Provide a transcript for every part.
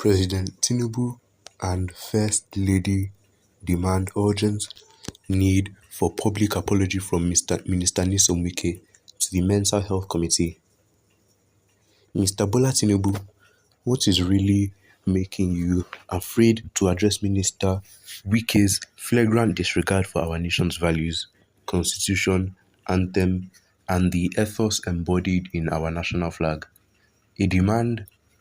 President Tinubu and First Lady demand urgent need for public apology from Minister Wike to the Mental Health Committee. Mr. Bola Tinubu, what is really making you afraid to address Minister Wike's flagrant disregard for our nation's values, constitution, anthem, and the ethos embodied in our national flag?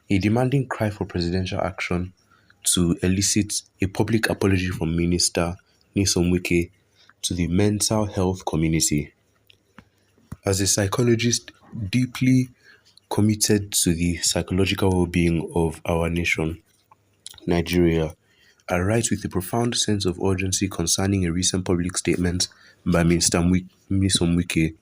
A demanding cry for presidential action to elicit a public apology from Minister Wike to the mental health community. As a psychologist deeply committed to the psychological well-being of our nation, Nigeria, I write with a profound sense of urgency concerning a recent public statement by Minister Wike,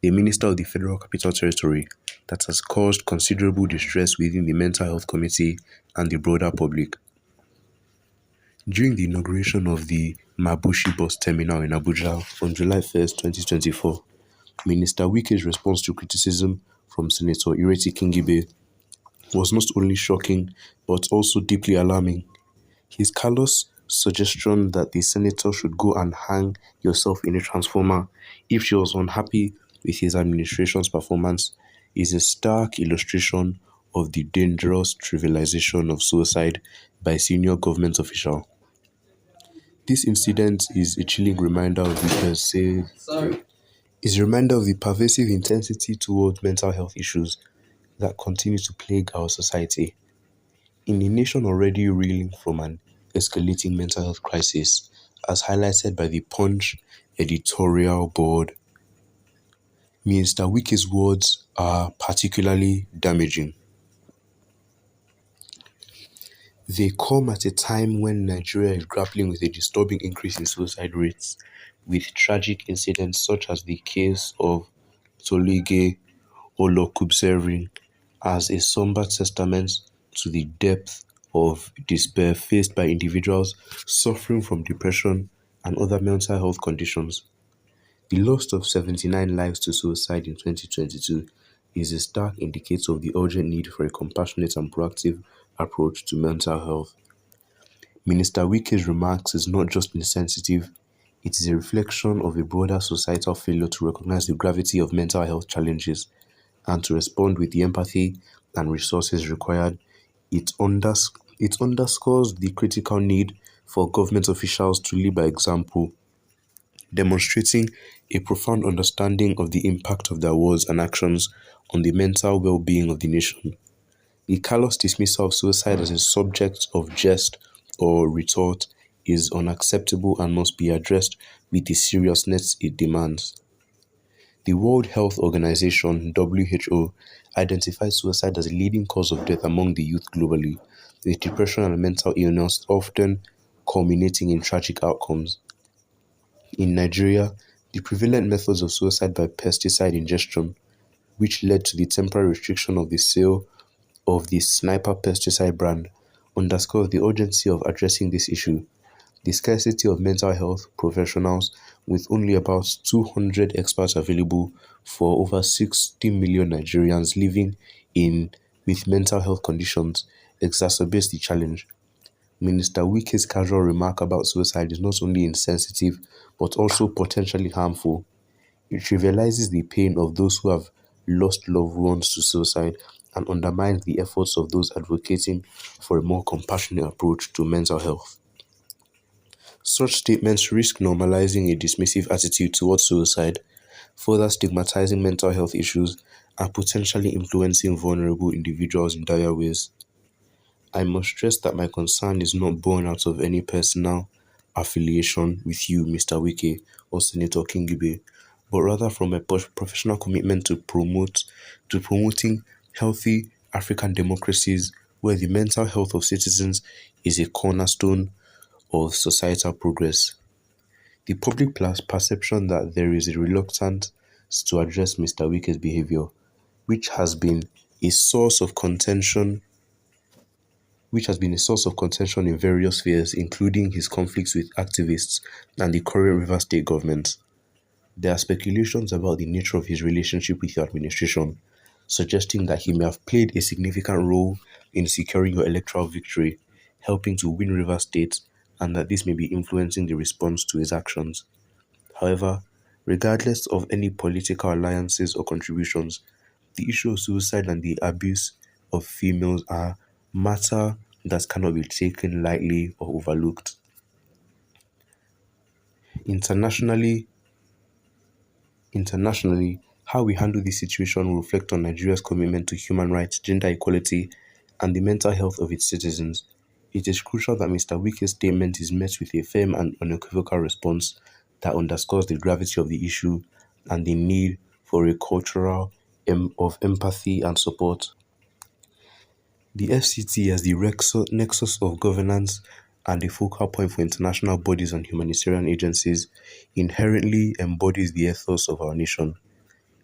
a minister of the Federal Capital Territory, that has caused considerable distress within the Mental Health Committee and the broader public. During the inauguration of the Mabushi bus terminal in Abuja on July 1st, 2024, Minister Wike's response to criticism from Senator Ireti Kingibe was not only shocking but also deeply alarming. His callous suggestion that the senator should go and hang yourself in a transformer if she was unhappy with his administration's performance is a stark illustration of the dangerous trivialization of suicide by a senior government official. This incident is a chilling reminder of the pervasive intensity towards mental health issues that continue to plague our society. In a nation already reeling from an escalating mental health crisis, as highlighted by the Punch editorial board, Minister Wike's words are particularly damaging. They come at a time when Nigeria is grappling with a disturbing increase in suicide rates, with tragic incidents such as the case of Tolige Olokubsering as a somber testament to the depth of despair faced by individuals suffering from depression and other mental health conditions. The loss of 79 lives to suicide in 2022 is a stark indicator of the urgent need for a compassionate and proactive approach to mental health. Minister Wike's remarks is not just insensitive, it is a reflection of a broader societal failure to recognize the gravity of mental health challenges and to respond with the empathy and resources required. It underscores the critical need for government officials to lead by example, demonstrating a profound understanding of the impact of their words and actions on the mental well-being of the nation. The callous dismissal of suicide as a subject of jest or retort is unacceptable and must be addressed with the seriousness it demands. The World Health Organization (WHO) identifies suicide as a leading cause of death among the youth globally, with depression and mental illness often culminating in tragic outcomes. In Nigeria, the prevalent methods of suicide by pesticide ingestion, which led to the temporary restriction of the sale of the Sniper pesticide brand, underscores the urgency of addressing this issue. The scarcity of mental health professionals, with only about 200 experts available for over 60 million Nigerians living with mental health conditions, exacerbates the challenge. Minister Wike's casual remark about suicide is not only insensitive but also potentially harmful. It trivializes the pain of those who have lost loved ones to suicide and undermines the efforts of those advocating for a more compassionate approach to mental health. Such statements risk normalizing a dismissive attitude towards suicide, further stigmatizing mental health issues, and potentially influencing vulnerable individuals in dire ways. I must stress that my concern is not born out of any personal affiliation with you, Mr. Wike, or Senator Kingibe, but rather from a professional commitment to promoting healthy African democracies where the mental health of citizens is a cornerstone of societal progress. The public perception that there is a reluctance to address Mr. Wike's behavior, which has been a source of contention in various spheres, including his conflicts with activists and the current Rivers State government. There are speculations about the nature of his relationship with your administration, suggesting that he may have played a significant role in securing your electoral victory, helping to win Rivers State, and that this may be influencing the response to his actions. However, regardless of any political alliances or contributions, the issue of suicide and the abuse of females are matter that cannot be taken lightly or overlooked. Internationally, Internationally, how we handle this situation will reflect on Nigeria's commitment to human rights, gender equality, and the mental health of its citizens. It is crucial that Mr. Wike's statement is met with a firm and unequivocal response that underscores the gravity of the issue and the need for a culture of empathy and support. The FCT, as the nexus of governance and a focal point for international bodies and humanitarian agencies, inherently embodies the ethos of our nation.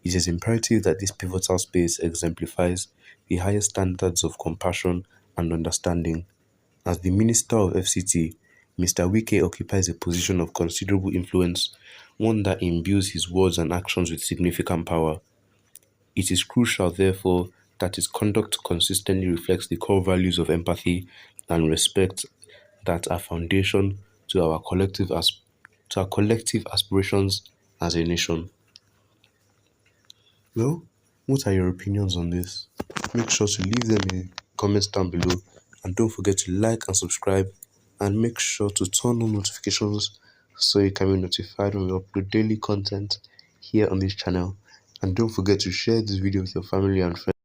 It is imperative that this pivotal space exemplifies the highest standards of compassion and understanding. As the Minister of FCT, Mr. Wike occupies a position of considerable influence, one that imbues his words and actions with significant power. It is crucial, therefore, that his conduct consistently reflects the core values of empathy and respect that are foundation to our collective aspirations as a nation. Well, what are your opinions on this? Make sure to leave them in the comments down below, and don't forget to like and subscribe, and make sure to turn on notifications so you can be notified when we upload daily content here on this channel. And don't forget to share this video with your family and friends.